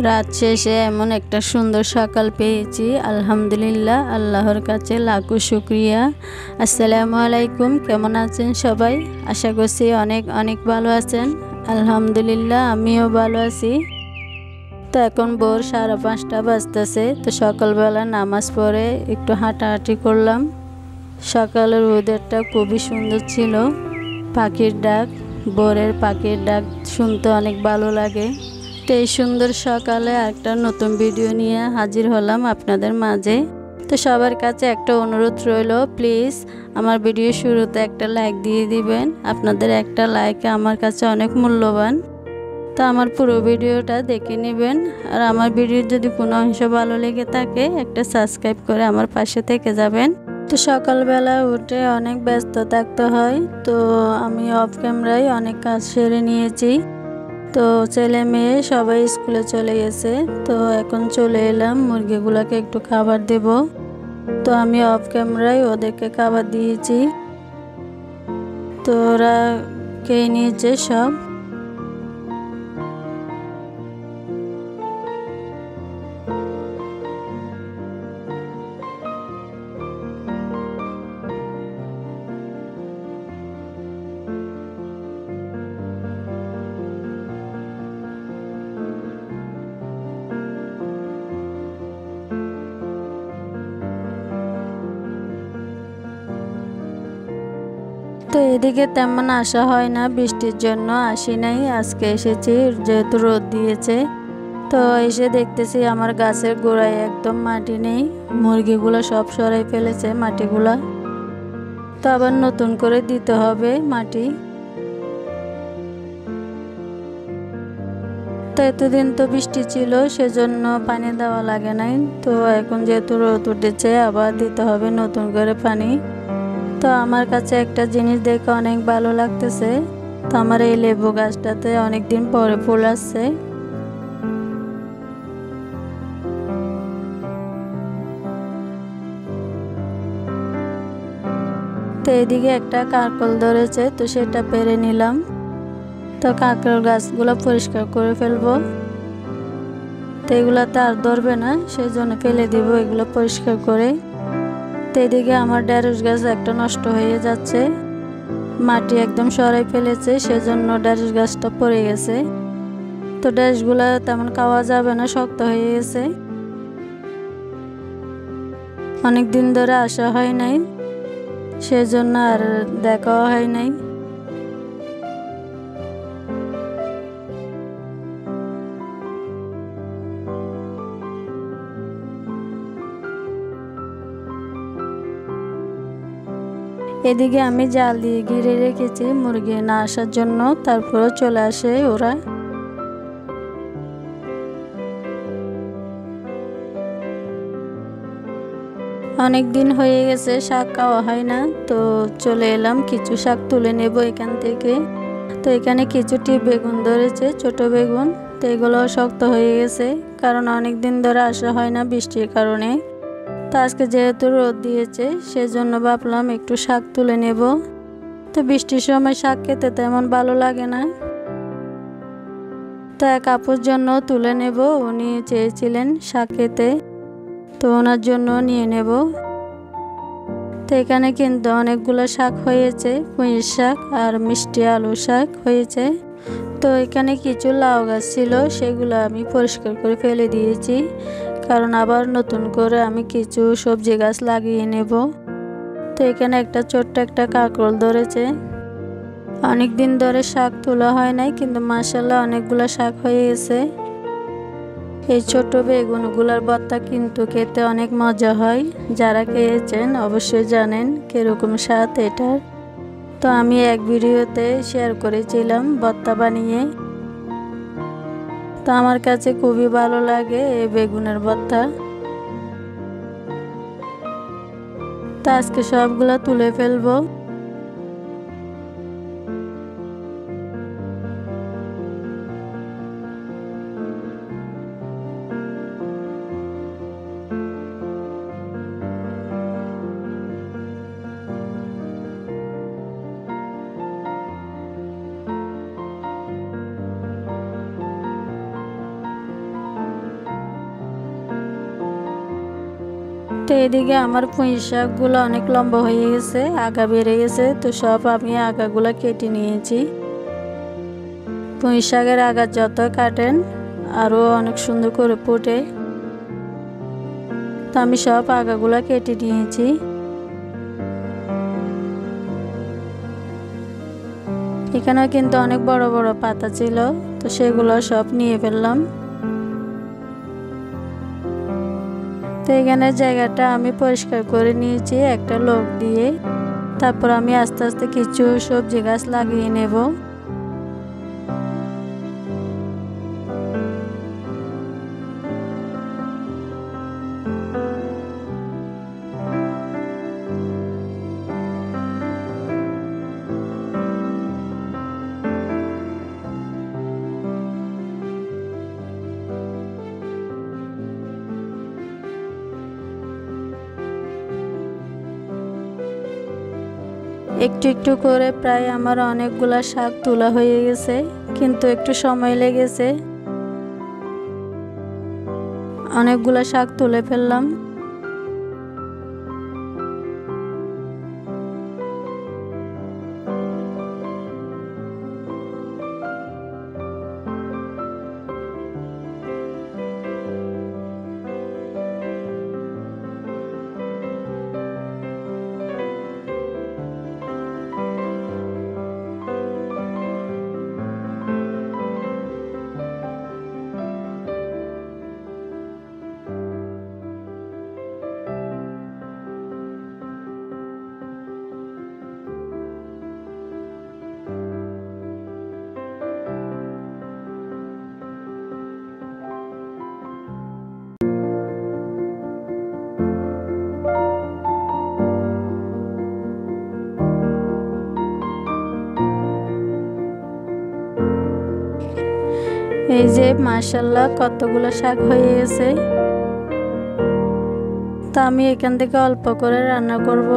রাত শেষে এমন একটা সুন্দর সকাল পেয়েছি, আলহামদুলিল্লাহ। আল্লাহর কাছে লাখো শুকরিয়া। আসসালামু আলাইকুম, কেমন আছেন সবাই? আশা করছি অনেক অনেক ভালো আছেন। আলহামদুলিল্লাহ, আমিও ভালো আছি। তো এখন ভোর 5:30 বাজতেছে। তো সকালবেলা নামাজ পড়ে একটু হাঁটাহাঁটি করলাম। সকালের ওয়েদারটা খুবই সুন্দর ছিল। পাখির ডাক, ভোরের পাখির ডাক শুনতে অনেক ভালো লাগে। তো এই সুন্দর সকালে একটা নতুন ভিডিও নিয়ে হাজির হলাম আপনাদের মাঝে। তো সবার কাছে একটা অনুরোধ রইল, প্লিজ আমার ভিডিও শুরুতে একটা লাইক দিয়ে দিবেন। আপনাদের একটা লাইক আমার কাছে অনেক মূল্যবান। তো আমার পুরো ভিডিওটা দেখে নেবেন। আর আমার ভিডিওর যদি কোনো অংশ ভালো লেগে থাকে, একটা সাবস্ক্রাইব করে আমার পাশে থেকে যাবেন। তো সকালবেলা উঠে অনেক ব্যস্ত থাকতে হয়। তো আমি অফ ক্যামেরায় অনেক কাজ সেরে নিয়েছি। তো ছেলে মেয়ে সবাই স্কুলে চলে গেছে। তো এখন চলে এলাম মুরগিগুলোকে একটু খাবার দেব। তো আমি অফ ক্যামেরায় ওদেরকে খাবার দিয়েছি। তো ওরা খেয়ে নিয়েছে সব। তো এদিকে তেমন আসা হয় না, বৃষ্টির জন্য আসি নাই। আজকে এসেছি যেহেতু রোদ দিয়েছে। তো এসে দেখতেছি আমার গাছের গোড়ায় একদম মাটি নেই। মুরগিগুলো সব সরাই ফেলেছে মাটিগুলা। তো আবার নতুন করে দিতে হবে মাটি। তো এতদিন তো বৃষ্টি ছিল, সেজন্য পানি দেওয়া লাগে নাই। তো এখন যেহেতু রোদ উঠেছে, আবার দিতে হবে নতুন করে পানি। তো আমার কাছে একটা জিনিস দেখে অনেক ভালো লাগতেছে। তো আমার এই লেবু গাছটাতে অনেকদিন পরে ফুল আসছে। তো এদিকে একটা কাঁকরোল ধরেছে, তো সেটা পেরে নিলাম। তো কাঁকরোল গাছগুলো পরিষ্কার করে ফেলবো। তো এগুলাতে আর ধরবে না, সেই জন্য ফেলে দিব এগুলো পরিষ্কার করে। তো এদিকে আমার ঢেঁড়স গাছ একটা নষ্ট হয়ে যাচ্ছে, মাটি একদম সরাই ফেলেছে, সেজন্য ঢেঁড়স গাছটা পড়ে গেছে। তো ঢেঁড়সগুলা তেমন খাওয়া যাবে না, শক্ত হয়ে গেছে। অনেক দিন ধরে আসা হয় নাই, সেজন্য আর দেখাও হয় নাই। এদিকে আমি জাল দিয়ে ঘিরে রেখেছি মুরগি না আসার জন্য, তারপরে চলে আসে ওরা। অনেক দিন হয়ে গেছে শাক খাওয়া হয় না। তো চলে এলাম কিছু শাক তুলে নেব এখান থেকে। তো এখানে কিছুটি বেগুন ধরেছে, ছোট বেগুন। তো এগুলো শক্ত হয়ে গেছে, কারণ অনেক দিন ধরে আসা হয় না বৃষ্টির কারণে। তো আজকে যেহেতু রোদ দিয়েছে, সেজন্য ভাবলাম একটু শাক তুলে নেব। তো বৃষ্টির সময় শাক খেতে তেমন ভালো লাগে না। তো এক আপুর জন্য তুলে নেব, উনি চেয়েছিলেন শাক খেতে, তো ওনার জন্য নিয়ে নেব। তো এখানে কিন্তু অনেকগুলো শাক হয়েছে, পুঁই শাক আর মিষ্টি আলু শাক হয়েছে। তো এখানে কিছু লাউ গাছ ছিল, সেগুলো আমি পরিষ্কার করে ফেলে দিয়েছি, কারণ আবার নতুন করে আমি কিছু সবজি গাছ লাগিয়ে নেব। তো এখানে একটা ছোট্ট একটা কাঁকরোল ধরেছে। অনেক দিন ধরে শাক তোলা হয় নাই, কিন্তু মাশাআল্লাহ অনেকগুলো শাক হয়ে গেছে। এই ছোট বেগুনগুলোর ভর্তা কিন্তু খেতে অনেক মজা হয়। যারা খেয়েছেন অবশ্যই জানেন কিরকম স্বাদ এটার। তো আমি এক ভিডিওতে শেয়ার করেছিলাম ভর্তা বানিয়ে। তো আমার কাছে খুবই ভালো লাগে এই বেগুনের ভর্তা। তো আজকে সবগুলা তুলে ফেলবো। তো এদিকে আমার পুঁই শাকগুলো অনেক লম্বা হয়ে গেছে, আগা বেড়ে গেছে, তো সব আমি আগাগুলো কেটে নিয়েছি। পুঁই শাকের আগা যত কাটেন আরও অনেক সুন্দর করে ফুটে। তো আমি সব আগাগুলো কেটে নিয়েছি। এখানেও কিন্তু অনেক বড় বড় পাতা ছিল, তো সেগুলো সব নিয়ে ফেললাম। তো এখানে জায়গাটা আমি পরিষ্কার করে নিয়েছি একটা লোক দিয়ে। তারপর আমি আস্তে আস্তে কিছু সবজি গাছ লাগিয়ে নেব। একটু একটু করে প্রায় আমার অনেকগুলা শাক তোলা হয়ে গেছে, কিন্তু একটু সময় লেগেছে। অনেকগুলা শাক তুলে ফেললাম। এই যে মাশাআল্লাহ কতগুলো শাক হয়ে গেছে। তো আমি এখান থেকে অল্প করে রান্না করব।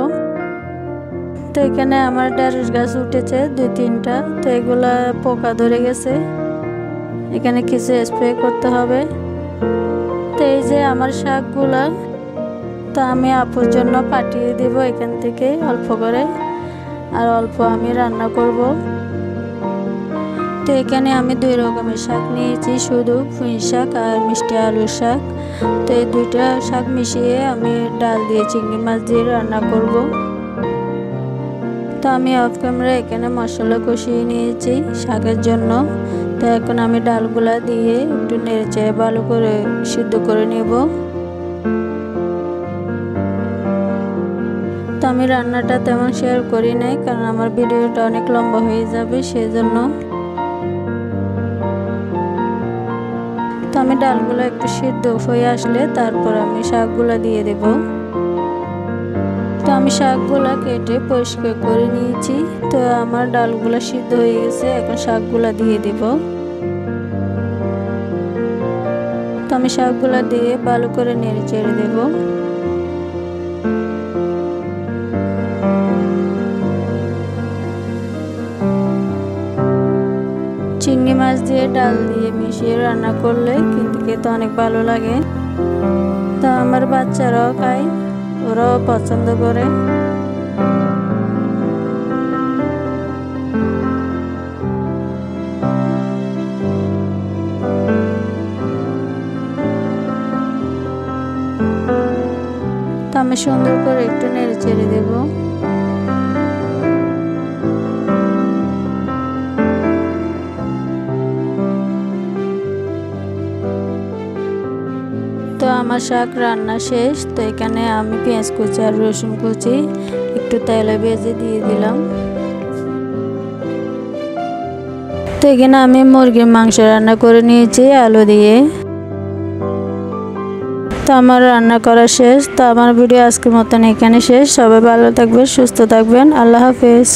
তো এখানে আমার ঢেঁড়স গাছ উঠেছে 2-3টা, তো এগুলা পোকা ধরে গেছে, এখানে কিছু স্প্রে করতে হবে। তো এই যে আমার শাকগুলা, তো আমি আপুর জন্য পাঠিয়ে দেব এখান থেকে অল্প করে, আর অল্প আমি রান্না করব। তো এখানে আমি 2 রকমের শাক নিয়েছি, শুধু পুঁই শাক আর মিষ্টি আলুর শাক। তো এই 2টা শাক মিশিয়ে আমি ডাল দিয়ে চিংড়ি মাছ দিয়ে রান্না করব। তো আমি অফ ক্যামেরা এখানে মশলা কষিয়ে নিয়েছি শাকের জন্য। তো এখন আমি ডালগুলা দিয়ে একটু নেড়েচেড়ে ভালো করে সিদ্ধ করে নেব। তো আমি রান্নাটা তেমন শেয়ার করি নাই, কারণ আমার ভিডিওটা অনেক লম্বা হয়ে যাবে, সেজন্য। তো আমি ডালগুলো একটু সিদ্ধ হয়ে আসলে তারপর আমি শাকগুলো দিয়ে দেব। তো আমি শাকগুলো কেটে পরিষ্কার করে নিয়েছি। তো আমার ডালগুলো সিদ্ধ হয়ে গেছে, এখন শাকগুলো দিয়ে দেব। তো আমি শাকগুলো দিয়ে ভালো করে নেড়ে চেড়ে দেব। চিংড়ি মাছ দিয়ে ডাল দিয়ে মিশিয়ে রান্না করলে কিন্তু খেতে অনেক ভালো লাগে। তো আমার বাচ্চারাও খায়, ওরাও পছন্দ করে। তো আমি সুন্দর করে একটু নেড়ে চেড়ে দেবো। তো আমার শাক রান্না শেষ। তো এখানে আমি পেঁয়াজ কুচি আর রসুন কুচি একটু তেলে ভেজে দিয়ে দিলাম। তো এখানে আমি মুরগির মাংস রান্না করে নিয়েছি আলু দিয়ে। তো আমার রান্না করা শেষ। তো আমার ভিডিও আজকের মতন এখানে শেষ। সবাই ভালো থাকবেন, সুস্থ থাকবেন। আল্লাহ হাফেজ।